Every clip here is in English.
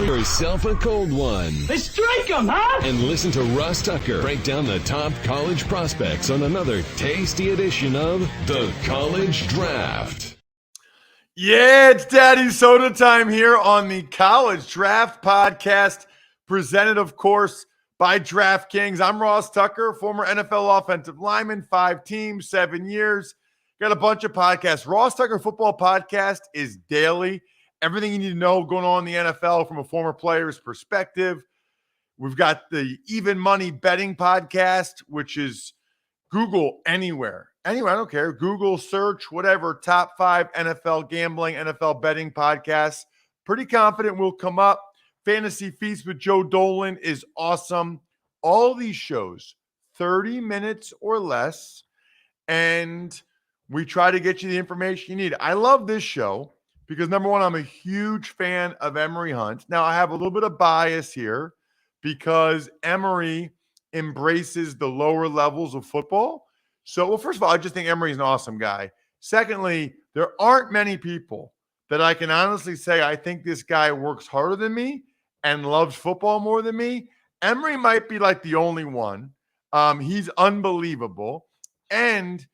yourself a cold one. Let's strike 'em, huh? And listen to Ross Tucker break down the top college prospects on another tasty edition of The College Draft. Yeah, it's Daddy Soda time here on the College Draft Podcast, presented, of course, by DraftKings. I'm Ross Tucker, former NFL offensive lineman, 5 teams, 7 years. Got a bunch of podcasts. Ross Tucker Football Podcast is daily. Everything you need to know going on in the NFL from a former player's perspective. We've got the Even Money Betting Podcast, which is Google anywhere. Anywhere, I don't care. Google, search, whatever, top 5 NFL gambling, NFL betting podcasts. Pretty confident will come up. Fantasy Feast with Joe Dolan is awesome. All these shows, 30 minutes or less, and we try to get you the information you need. I love this show because, number one, I'm a huge fan of Emory Hunt. Now, I have a little bit of bias here because Emory embraces the lower levels of football. So, well, first of all, I just think Emory's an awesome guy. Secondly, there aren't many people that I can honestly say I think this guy works harder than me and loves football more than me. Emory might be like the only one. He's unbelievable. And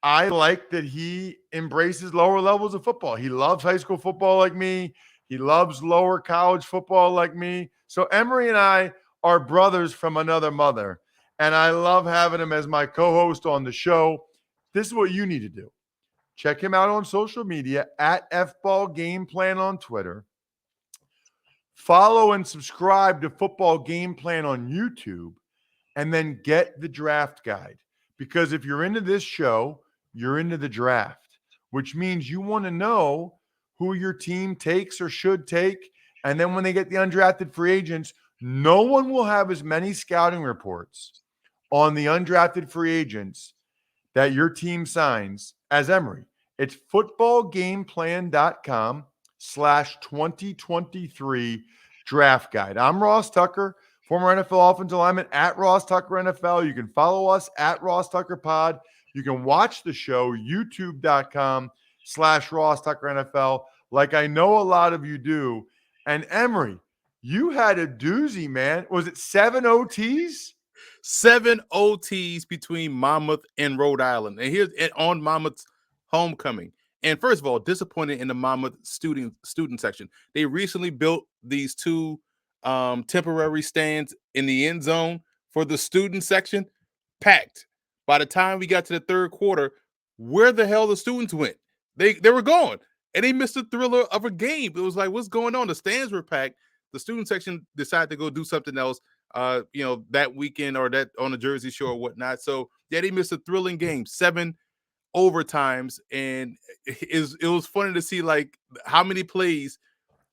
I like that he embraces lower levels of football. He loves high school football like me. He loves lower college football like me. So Emory and I are brothers from another mother. And I love having him as my co-host on the show. This is what you need to do. Check him out on social media at FBallGamePlan on Twitter. Follow and subscribe to Football Game Plan on YouTube. And then get the draft guide. Because if you're into this show, you're into the draft, which means you want to know who your team takes or should take. And then when they get the undrafted free agents, no one will have as many scouting reports on the undrafted free agents that your team signs as Emory. It's footballgameplan.com/2023 draft guide. I'm Ross Tucker, former NFL offensive lineman at Ross Tucker NFL. You can follow us at Ross Tucker Pod. You can watch the show, youtube.com/Ross Tucker NFL, like I know a lot of you do. And Emory, you had a doozy, man. Was it 7 OTs? 7 OTs between Monmouth and Rhode Island. And here's on Monmouth's homecoming. And first of all, disappointed in the Monmouth student section. They recently built these 2 temporary stands in the end zone for the student section, packed. By the time we got to the third quarter, where the hell the students went? They were gone, and they missed the thriller of a game. It was like, what's going on? The stands were packed. The student section decided to go do something else, that weekend or that on the Jersey Shore or whatnot. So yeah, they missed a thrilling game, 7 overtimes, and it was funny to see like how many plays,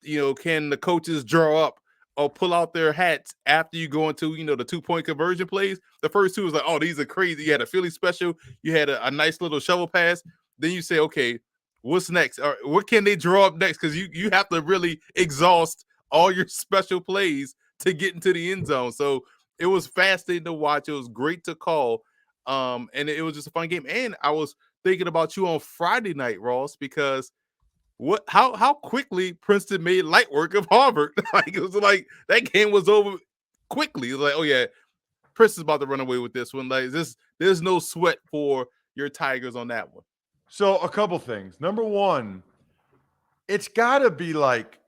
can the coaches draw up or pull out their hats after you go into, the 2-point conversion plays. The first 2 was like, oh, these are crazy. You had a Philly special. You had a nice little shovel pass. Then you say, okay, what's next? Or what can they draw up next? Because you have to really exhaust all your special plays to get into the end zone. So it was fascinating to watch. It was great to call. And it was just a fun game. And I was thinking about you on Friday night, Ross, because how quickly Princeton made light work of Harvard. Like it was like that game was over quickly. It was like, oh yeah, Princeton's about to run away with this one. Like there's no sweat for your Tigers on that one. So a couple things. Number one, it's got to be like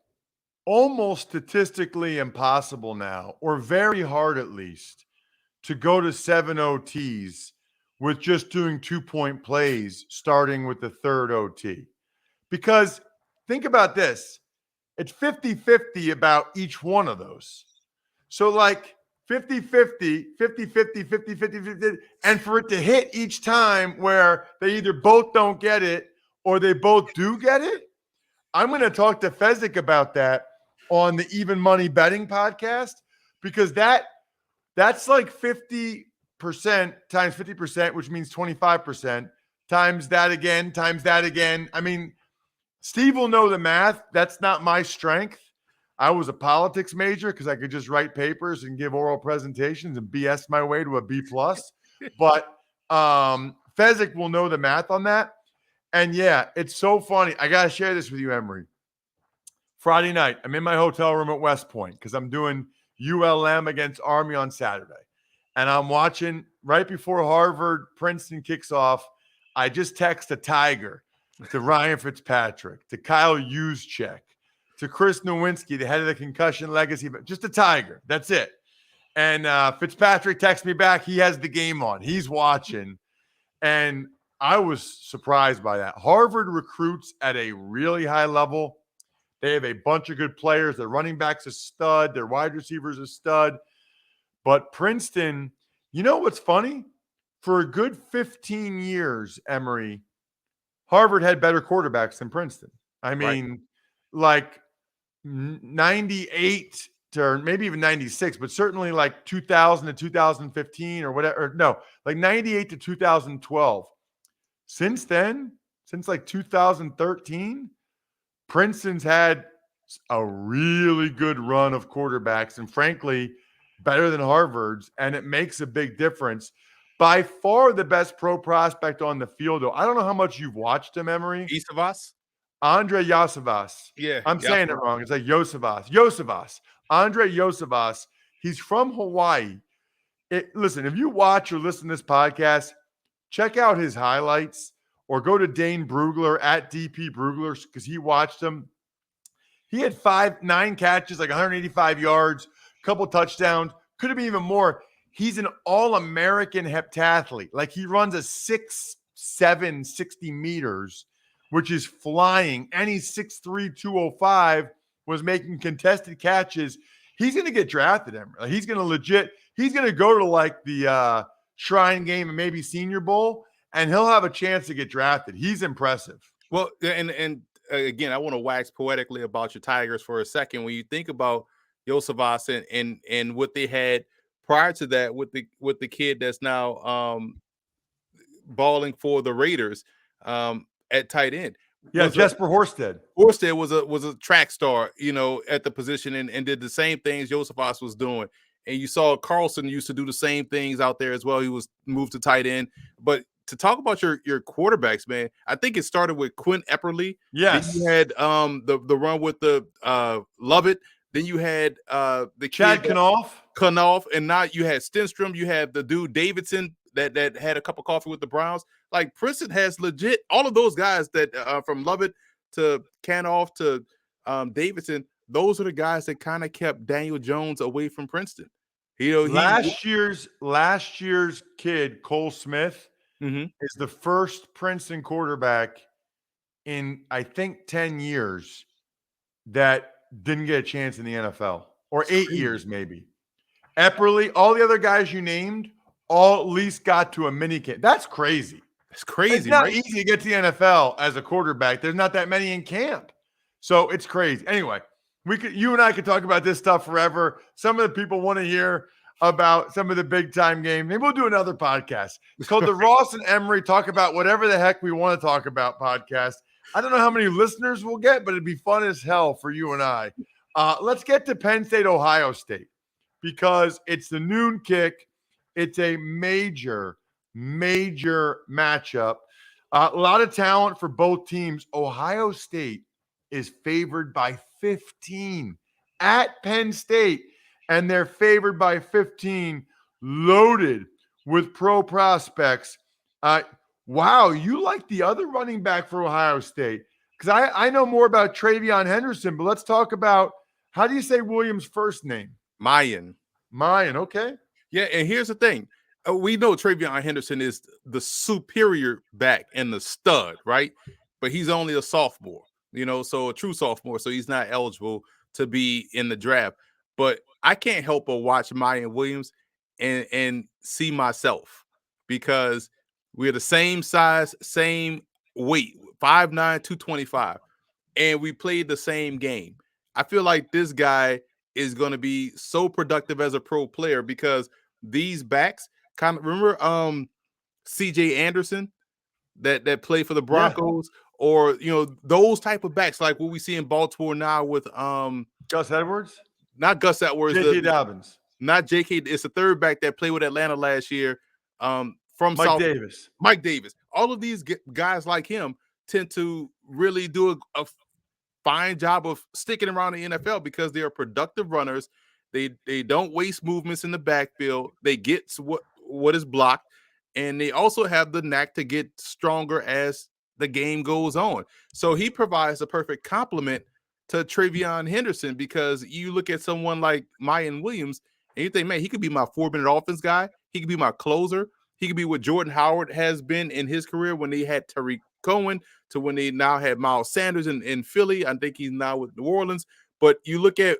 almost statistically impossible now, or very hard at least, to go to 7 OTs with just doing 2-point plays starting with the third OT. Because think about this. It's 50-50 about each one of those. So like 50-50, 50-50, 50-50, and for it to hit each time where they either both don't get it or they both do get it, I'm going to talk to Fezzik about that on the Even Money Betting Podcast, because that's like 50% times 50%, which means 25%, times that again, times that again. I mean, Steve will know the math. That's not my strength. I was a politics major because I could just write papers and give oral presentations and BS my way to a B+. But Fezzik will know the math on that. And yeah, it's so funny. I got to share this with you, Emory. Friday night, I'm in my hotel room at West Point because I'm doing ULM against Army on Saturday. And I'm watching right before Harvard Princeton kicks off. I just text a Tiger to Ryan Fitzpatrick, to Kyle Juszczyk, to Chris Nowinski, the head of the concussion legacy, but just a Tiger. That's it. And Fitzpatrick texts me back. He has the game on. He's watching. And I was surprised by that. Harvard recruits at a really high level. They have a bunch of good players. Their running back's a stud. Their wide receiver's a stud. But Princeton, you know what's funny? For a good 15 years, Emory, Harvard had better quarterbacks than Princeton. I mean, like 98 to maybe even 96, but certainly like 2000 to 2015 or whatever. Or no, like 98 to 2012. Since then, since like 2013, Princeton's had a really good run of quarterbacks and frankly, better than Harvard's, and it makes a big difference. By far the best pro prospect on the field, though. I don't know how much you've watched him, Emory. Isavas? Andre Yosavas. Yeah. I'm saying it wrong. It's like Yosavas. Andre Yosavas. He's from Hawaii. Listen, if you watch or listen to this podcast, check out his highlights or go to Dane Brugler at DP Brugler because he watched him. He had 9 catches, like 185 yards, a couple touchdowns, could have been even more. He's an all-American heptathlete. Like he runs a 6'7", 60 meters, which is flying. And he's 6'3", 205, was making contested catches. He's going to get drafted, Emory. He's going to go to like the Shrine Game and maybe Senior Bowl, and he'll have a chance to get drafted. He's impressive. Well, and again, I want to wax poetically about your Tigers for a second. When you think about Yosavas and what they had prior to that with the kid that's now balling for the Raiders at tight end. Yeah, Jesper Horsted. Horsted was a track star, at the position and did the same things Yosavas was doing. And you saw Carlson used to do the same things out there as well. He was moved to tight end. But to talk about your quarterbacks, man, I think it started with Quinn Epperly. Yes. Then you had the run with the Lovett. Then you had the Chad Kanoff, and now you had Stenstrom. You have the dude Davidson that had a cup of coffee with the Browns. Like Princeton has legit all of those guys that from Lovett to Kanoff to Davidson. Those are the guys that kind of kept Daniel Jones away from Princeton. Last year's kid, Cole Smith, is the first Princeton quarterback in, I think, 10 years that didn't get a chance in the NFL, or 8 years maybe. Epperly, all the other guys you named, all at least got to a mini camp. That's crazy. It's crazy. It's not easy to get to the NFL as a quarterback. There's not that many in camp. So it's crazy. Anyway, you and I could talk about this stuff forever. Some of the people want to hear about some of the big time games. Maybe we'll do another podcast. It's called the Ross and Emory Talk About Whatever the Heck We Want to Talk About podcast. I don't know how many listeners we'll get, but it'd be fun as hell for you and I. Let's get to Penn State, Ohio State, because it's the noon kick. It's a major matchup. A lot of talent for both teams. Ohio State is favored by 15 at Penn State, and they're favored by 15, loaded with pro prospects. Wow, you like the other running back for Ohio State? Because I know more about Travion Henderson, but let's talk about, how do you say Williams' first name? Mayan, okay. Yeah, and here's the thing. We know Travion Henderson is the superior back and the stud, right? But he's only a sophomore, so a true sophomore, so he's not eligible to be in the draft. But I can't help but watch Mayan Williams and see myself, because we're the same size, same weight, 5'9", 225, and we played the same game. I feel like this guy is going to be so productive as a pro player, because these backs kind of remember CJ Anderson that played for the Broncos, or those type of backs like what we see in Baltimore now with Gus Edwards, not Gus Edwards, J.K. Dobbins, not J.K. It's the third back that played with Atlanta last year. From Mike Davis. All of these guys like him tend to really do fine job of sticking around the NFL because they are productive runners. They don't waste movements in the backfield. They get what is blocked, and they also have the knack to get stronger as the game goes on. So he provides a perfect complement to Travion Henderson, because you look at someone like Mayan Williams and you think, man, he could be my 4-minute offense guy. He could be my closer. He could be what Jordan Howard has been in his career when they had Tariq Cohen, to when they now had Miles Sanders in Philly. I think he's now with New Orleans. But you look at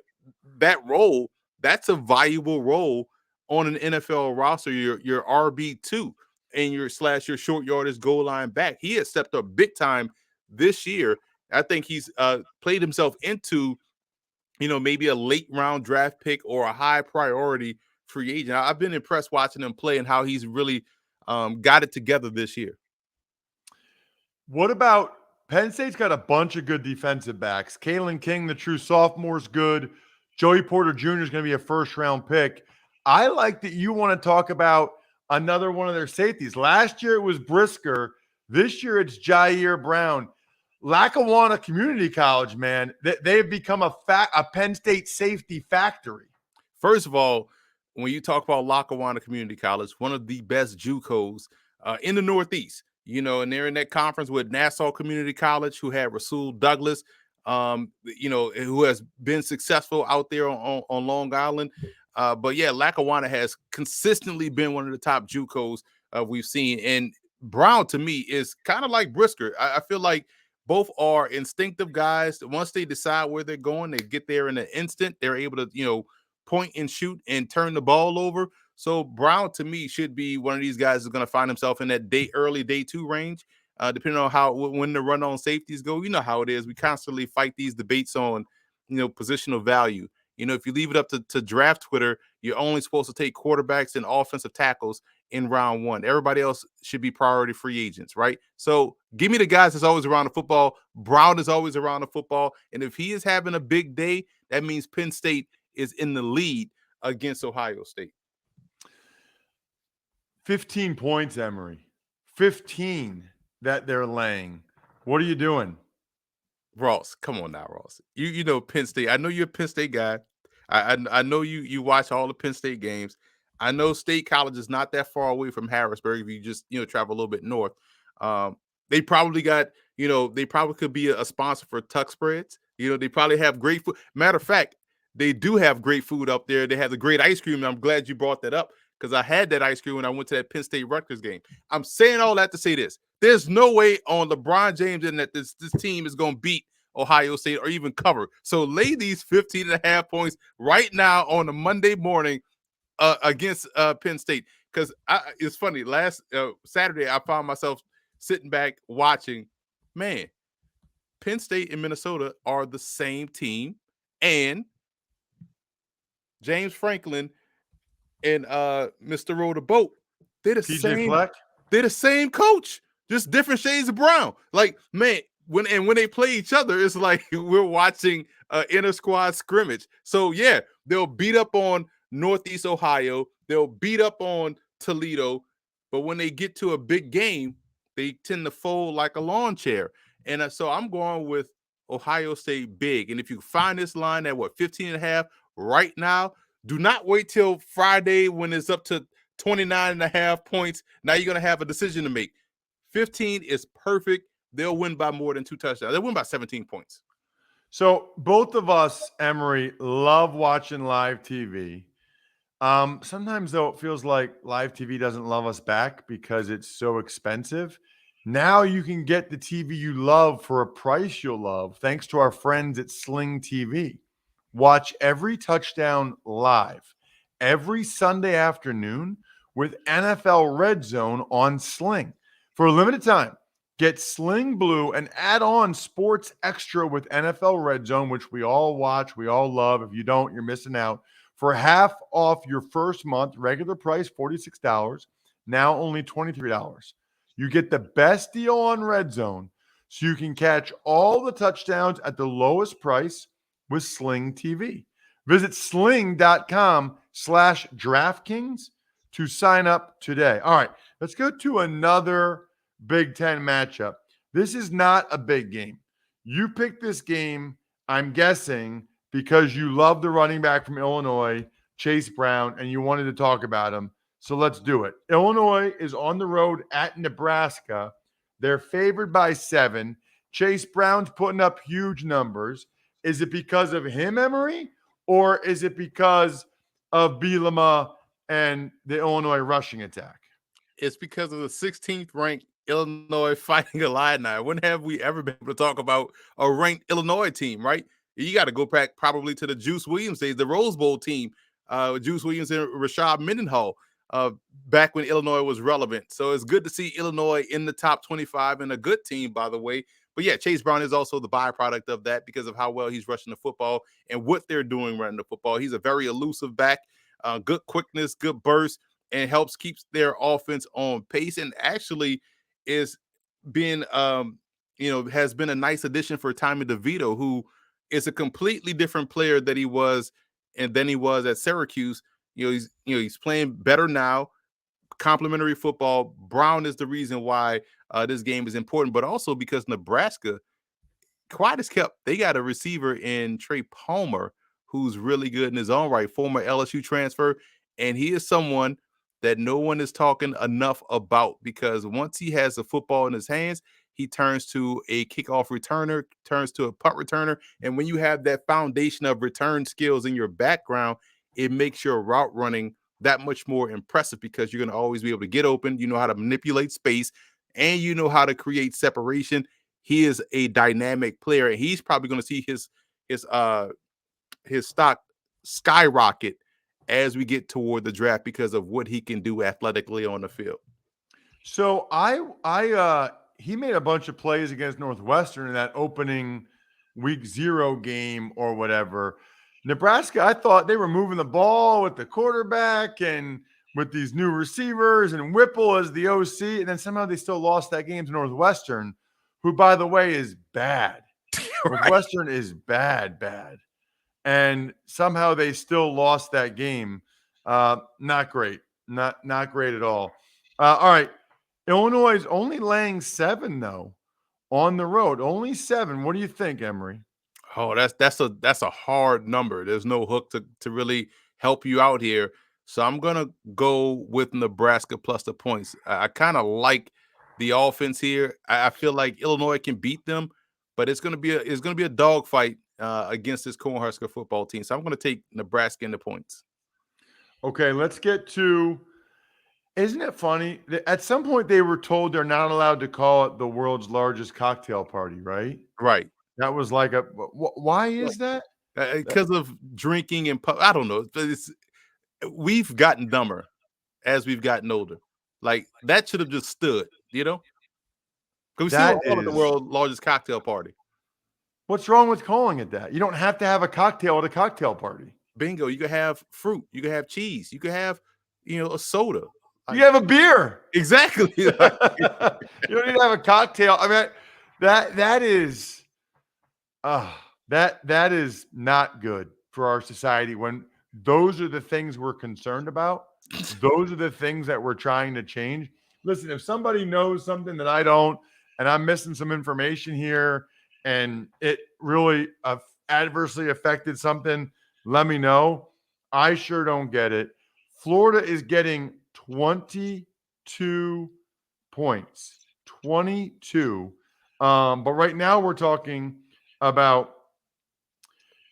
that role, that's a valuable role on an NFL roster. Your RB2 and your short yardage goal line back. He has stepped up big time this year. I think he's played himself into, maybe a late round draft pick or a high priority free agent. I've been impressed watching him play and how he's really got it together this year. What about Penn State's got a bunch of good defensive backs. Kalen King, the true sophomore, is good. Joey Porter Jr. is going to be a first-round pick. I like that you want to talk about another one of their safeties. Last year it was Brisker. This year it's Jair Brown. Lackawanna Community College, man, they've become a Penn State safety factory. First of all, when you talk about Lackawanna Community College, one of the best JUCOs in the Northeast, and they're in that conference with Nassau Community College, who had Rasul Douglas, who has been successful out there on Long Island. But yeah, Lackawanna has consistently been one of the top JUCOs we've seen. And Brown, to me, is kind of like Brisker. I feel like both are instinctive guys. Once they decide where they're going, they get there in an instant. They're able to, point and shoot and turn the ball over. So Brown, to me, should be one of these guys who's going to find himself in that early day 2 range, depending on when the run-on safeties go. You know how it is. We constantly fight these debates on, positional value. If you leave it up to draft Twitter, you're only supposed to take quarterbacks and offensive tackles in round 1. Everybody else should be priority free agents, right? So give me the guys that's always around the football. Brown is always around the football. And if he is having a big day, that means Penn State is in the lead against Ohio State. 15 points, Emory. 15 that they're laying. What are you doing? Ross, come on now, Ross. You know Penn State. I know you're a Penn State guy. I know you watch all the Penn State games. I know State College is not that far away from Harrisburg if you just travel a little bit north. They probably got they probably could be a sponsor for Tuck Spreads. They probably have great food. Matter of fact, they do have great food up there. They have the great ice cream. And I'm glad you brought that up, because I had that ice cream when I went to that Penn State Rutgers game. I'm saying all that to say this. There's no way on LeBron James and that this team is going to beat Ohio State or even cover. So lay these 15.5 points right now on a Monday morning against Penn State. Because it's funny. Last Saturday, I found myself sitting back watching. Man, Penn State and Minnesota are the same team. And James Franklin and Mr. Row the Boat, they're the same. Fleck? They're the same coach, just different shades of brown. Like, man, when they play each other, it's like we're watching inter squad scrimmage. So yeah, they'll beat up on Northeast Ohio, they'll beat up on Toledo, but when they get to a big game, they tend to fold like a lawn chair. And so I'm going with Ohio State big. And if you find this line at 15.5 right now, do not wait till Friday when it's up to 29.5 points. Now you're going to have a decision to make. 15 is perfect. They'll win by more than 2 touchdowns. They'll win by 17 points. So both of us, Emory, love watching live TV. Sometimes, though, it feels like live TV doesn't love us back because it's so expensive. Now you can get the TV you love for a price you'll love, thanks to our friends at Sling TV. Watch every touchdown live every Sunday afternoon with NFL Red Zone on Sling. For a limited time, get Sling Blue and add on Sports Extra with NFL Red Zone, which we all watch, we all love. If you don't, you're missing out. For half off your first month, regular price $46, now only $23. You get the best deal on Red Zone, so you can catch all the touchdowns at the lowest price with Sling TV. Visit sling.com/DraftKings to sign up today. All right, let's go to another Big Ten matchup. This is not a big game. You picked this game, I'm guessing, because you love the running back from Illinois, Chase Brown, and you wanted to talk about him. So let's do it. Illinois is on the road at Nebraska. They're favored by 7. Chase Brown's putting up huge numbers. Is it because of him, Emory, or is it because of Bielema and the Illinois rushing attack? It's because of the 16th ranked Illinois Fighting Illini. When have we ever been able to talk about a ranked Illinois team, right? You got to go back probably to the Juice Williams days, the Rose Bowl team, Juice Williams and Rashad Mendenhall, back when Illinois was relevant. So it's good to see Illinois in the top 25 and a good team, by the way. But yeah, Chase Brown is also the byproduct of that because of how well he's rushing the football and what they're doing running the football. He's a very elusive back, good quickness, good burst, and helps keeps their offense on pace, and actually is being has been a nice addition for Tommy DeVito, who is a completely different player than he was at Syracuse. He's playing better now, complementary football. Brown is the reason why this game is important, but also because Nebraska, quiet as kept, they got a receiver in Trey Palmer who's really good in his own right, former LSU transfer, and he is someone that no one is talking enough about, because once he has the football in his hands, he turns to a kickoff returner, turns to a punt returner, and when you have that foundation of return skills in your background, it makes your route running that much more impressive, because you're going to always be able to get open. You know how to manipulate space, and you know how to create separation. He is a dynamic player, and he's probably going to see his stock skyrocket as we get toward the draft because of what he can do athletically on the field. So he made a bunch of plays against Northwestern in that opening week 0 game or whatever. Nebraska, I thought they were moving the ball with the quarterback and with these new receivers and Whipple as the OC, and then somehow they still lost that game to Northwestern, who, by the way, is bad. Right. Northwestern is bad. And somehow they still lost that game. Not great. Not great at all. All right. Illinois is only laying 7, though, on the road. Only 7. What do you think, Emory? Oh, that's a hard number. There's no hook to really help you out here. So I'm gonna go with Nebraska plus the points. I kind of like the offense here. I feel like Illinois can beat them, but it's gonna be a dogfight against this Cornhusker football team. So I'm gonna take Nebraska in the points. Okay, let's get to. Isn't it funny that at some point they were told they're not allowed to call it the world's largest cocktail party, right? Right. That was like a. Why is that? Because of drinking and I don't know. We've gotten dumber as we've gotten older. Like, that should have just stood, because we still call it the world's largest cocktail party. What's wrong with calling it that? You don't have to have a cocktail at a cocktail party. Bingo. You could have fruit. You could have cheese. You could have, a soda. You have a beer. Exactly. You don't need to have a cocktail. I mean, that is not good for our society when those are the things we're concerned about. Those are the things that we're trying to change. Listen, if somebody knows something that I don't, and I'm missing some information here, and it really adversely affected something, let me know. I sure don't get it. Florida is getting 22 points. 22. But right now we're talking about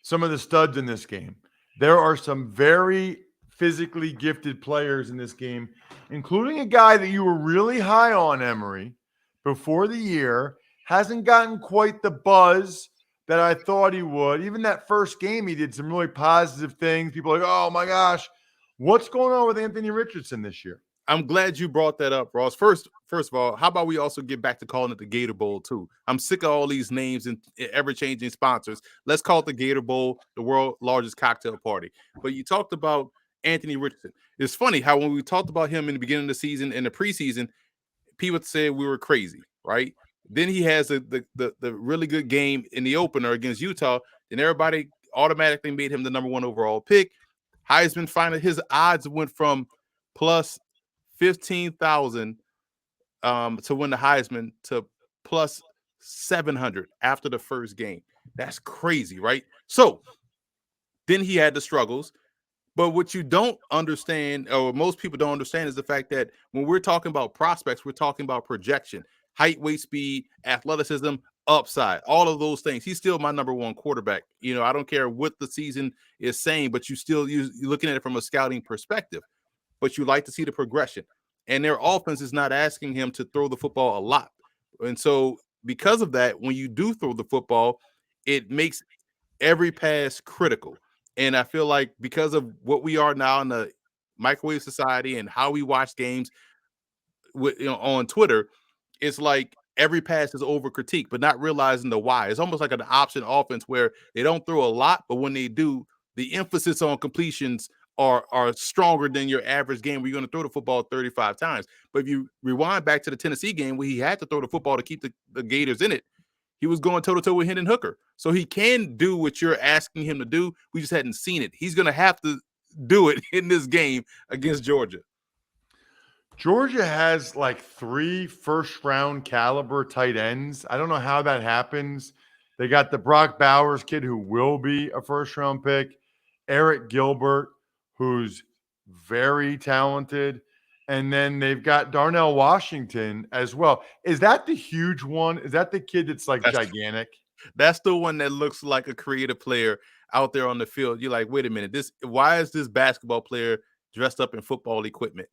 some of the studs in this game. There are some very physically gifted players in this game, including a guy that you were really high on, Emory, before the year. Hasn't gotten quite the buzz that I thought he would. Even that first game, he did some really positive things. People are like, oh my gosh, what's going on with Anthony Richardson this year? I'm glad you brought that up, Ross. First of all, how about we also get back to calling it the Gator Bowl too? I'm sick of all these names and ever-changing sponsors. Let's call it the Gator Bowl, the world's largest cocktail party. But you talked about Anthony Richardson. It's funny how when we talked about him in the beginning of the season, in the preseason, people said we were crazy, right? Then he has the really good game in the opener against Utah, and everybody automatically made him the number 1 overall pick. Heisman final, his odds went from plus 15,000 to win the Heisman to plus 700 after the first game. That's crazy, right? So then he had the struggles. But what you don't understand, or most people don't understand, is the fact that when we're talking about prospects, we're talking about projection, height, weight, speed, athleticism, upside, all of those things. He's still my number one quarterback. I don't care what the season is saying, but you're looking at it from a scouting perspective. But you like to see the progression. And their offense is not asking him to throw the football a lot. And so because of that, when you do throw the football, it makes every pass critical. And I feel like because of what we are now in the microwave society and how we watch games on Twitter, it's like every pass is over critique, but not realizing the why. It's almost like an option offense where they don't throw a lot, but when they do, the emphasis on completions are stronger than your average game where you're going to throw the football 35 times. But if you rewind back to the Tennessee game where he had to throw the football to keep the Gators in it, he was going toe-to-toe with Hendon Hooker. So he can do what you're asking him to do. We just hadn't seen it. He's going to have to do it in this game against Georgia. Georgia has like 3 first-round caliber tight ends. I don't know how that happens. They got the Brock Bowers kid who will be a first-round pick, Eric Gilbert, who's very talented, and then they've got Darnell Washington as well. Is that the huge one? Is that the kid that's like gigantic? That's the one that looks like a creative player out there on the field. You're like, wait a minute, why is this basketball player dressed up in football equipment?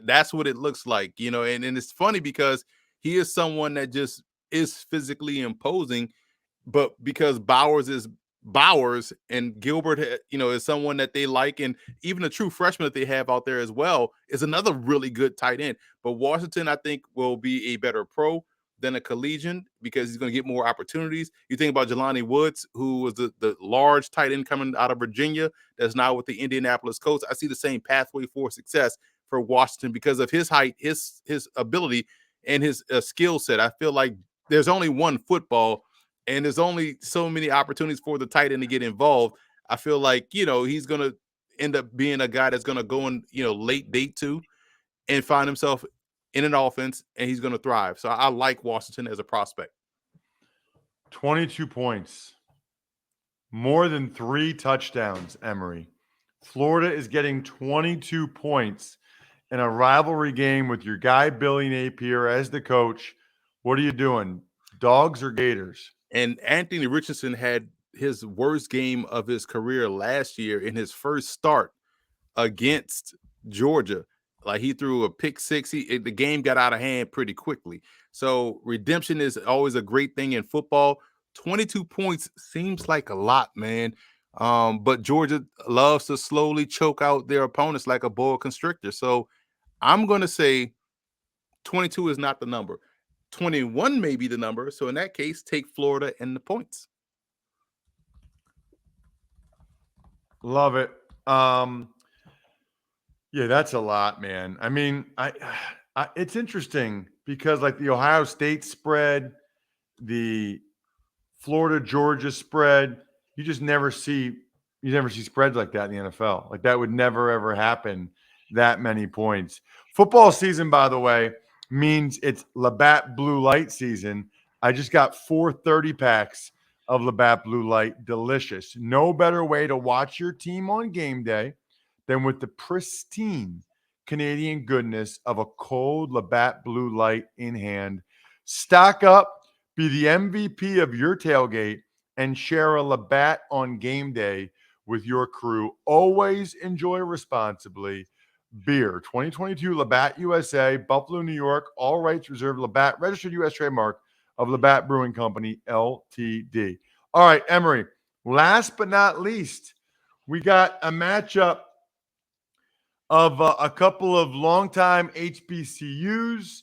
That's what it looks like, and it's funny because he is someone that just is physically imposing, but because Bowers is Bowers and Gilbert, is someone that they like, and even the true freshman that they have out there as well is another really good tight end. But Washington, I think, will be a better pro than a collegian because he's going to get more opportunities. You think about Jelani Woods, who was the large tight end coming out of Virginia that's now with the Indianapolis Colts. I see the same pathway for success for Washington because of his height, his ability, and his skill set. I feel like there's only one football, and there's only so many opportunities for the tight end to get involved. I feel like, he's going to end up being a guy that's going to go in, late day 2 and find himself in an offense, and he's going to thrive. So I like Washington as a prospect. 22 points. More than 3 touchdowns, Emory. Florida is getting 22 points in a rivalry game with your guy, Billy Napier, as the coach. What are you doing? Dogs or Gators? And Anthony Richardson had his worst game of his career last year in his first start against Georgia. Like, he threw a pick 6. The game got out of hand pretty quickly. So redemption is always a great thing in football. 22 points seems like a lot, man. But Georgia loves to slowly choke out their opponents like a boa constrictor. So I'm going to say 22 is not the number. 21 may be the number. So in that case, take Florida and the points. Love it. Yeah, that's a lot, man. I mean, I it's interesting because like the Ohio State spread, the Florida Georgia spread, you never see spreads like that in the NFL. Like, that would never ever happen, that many points. Football season, by the way, means it's Labatt Blue Light season. I just got 4 30-packs of Labatt Blue Light. Delicious. No better way to watch your team on game day than with the pristine Canadian goodness of a cold Labatt Blue Light in hand. Stock up, be the MVP of your tailgate, and share a Labatt on game day with your crew. Always enjoy responsibly. Beer, 2022 Labatt USA, Buffalo, New York. All rights reserved. Labatt, registered U.S. trademark of Labatt Brewing Company, Ltd. All right, Emory, last but not least, we got a matchup of a couple of longtime HBCUs.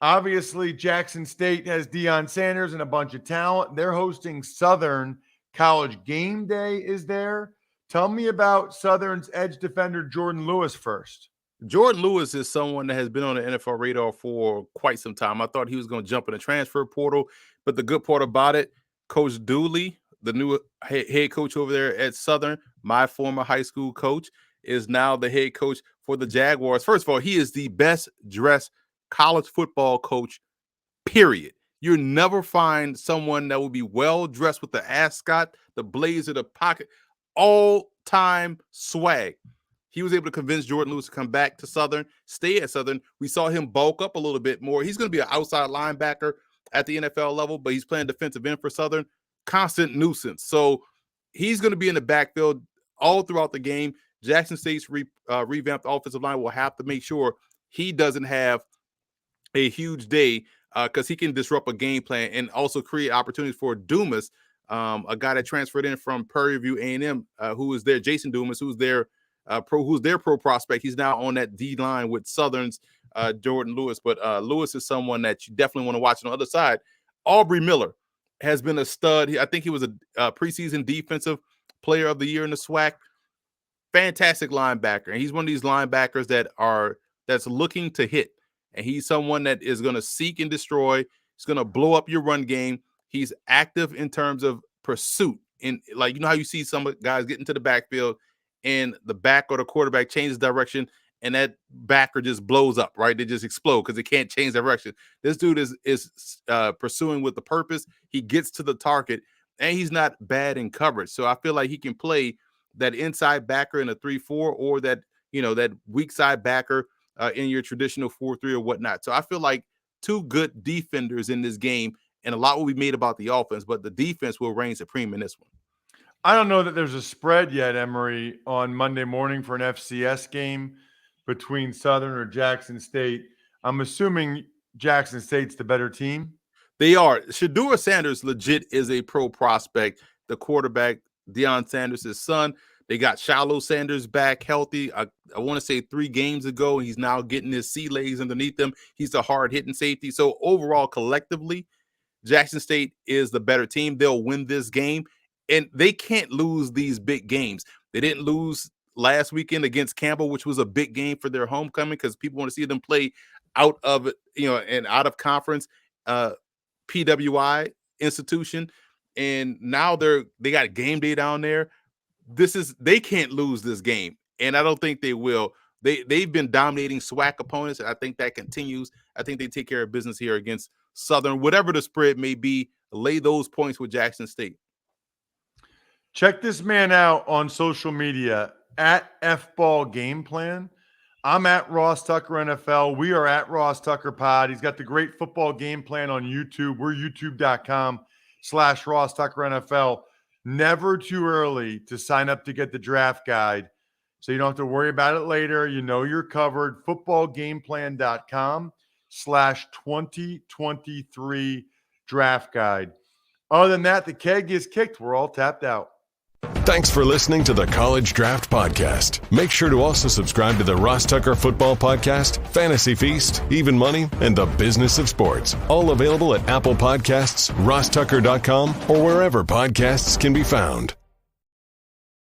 Obviously, Jackson State has Deion Sanders and a bunch of talent. They're hosting Southern. College Game Day is there. Tell me about Southern's edge defender, Jordan Lewis, first. Jordan Lewis is someone that has been on the NFL radar for quite some time. I thought he was going to jump in the transfer portal, but the good part about it, Coach Dooley, the new head coach over there at Southern, my former high school coach, is now the head coach for the Jaguars. First of all, he is the best dressed college football coach, period. You'll never find someone that will be well dressed with the ascot, the blazer, the pocket, all-time swag. He was able to convince Jordan Lewis to come back to Southern, stay at Southern. We saw him bulk up a little bit more. He's going to be an outside linebacker at the NFL level, but he's playing defensive end for Southern. Constant nuisance. So he's going to be in the backfield all throughout the game. Jackson State's revamped offensive line will have to make sure he doesn't have a huge day because he can disrupt a game plan and also create opportunities for Dumas, a guy that transferred in from Prairie View A&M, who is there, Jason Dumas, who's their pro prospect. He's now on that D line with Southern's Jordan Lewis. But Lewis is someone that you definitely want to watch. On the other side, Aubrey Miller has been a stud. I think he was a preseason defensive player of the year in the SWAC. Fantastic linebacker. And he's one of these linebackers that's looking to hit. And he's someone that is going to seek and destroy. He's going to blow up your run game. He's active in terms of pursuit. And like, you know how you see some guys get into the backfield and the back or the quarterback changes direction and that backer just blows up, right? They just explode because they can't change direction. This dude is pursuing with the purpose. He gets to the target and he's not bad in coverage. So I feel like he can play that inside backer in a 3-4 or that weak side backer in your traditional 4-3 or whatnot. So I feel like two good defenders in this game, and a lot will be made about the offense, but the defense will reign supreme in this one. I don't know that there's a spread yet, Emory, on Monday morning for an FCS game between Southern or Jackson State. I'm assuming Jackson State's the better team. They are. Shedeur Sanders legit is a pro prospect. The quarterback, Deion Sanders' son. They got Shiloh Sanders back healthy. I want to say 3 games ago. He's now getting his sea legs underneath him. He's a hard-hitting safety. So overall, collectively, Jackson State is the better team. They'll win this game, and they can't lose these big games. They didn't lose last weekend against Campbell, which was a big game for their homecoming because people want to see them play out of and out of conference PWI institution. And now they got game day down there. They can't lose this game, and I don't think they will. They've been dominating SWAC opponents, and I think that continues. I think they take care of business here against Southern. Whatever the spread may be, lay those points with Jackson State. Check this man out on social media at FBall Game Plan. I'm at Ross Tucker NFL. We are at Ross Tucker Pod. He's got the great football game plan on YouTube. We're youtube.com/Ross Tucker NFL. Never too early to sign up to get the draft guide, so you don't have to worry about it later. You know you're covered. Footballgameplan.com/2023 draft guide. Other than that, the keg is kicked. We're all tapped out. Thanks for listening to the College Draft Podcast. Make sure to also subscribe to the Ross Tucker Football Podcast, Fantasy Feast, Even Money, and the Business of Sports. All available at Apple Podcasts, rosstucker.com, or wherever podcasts can be found.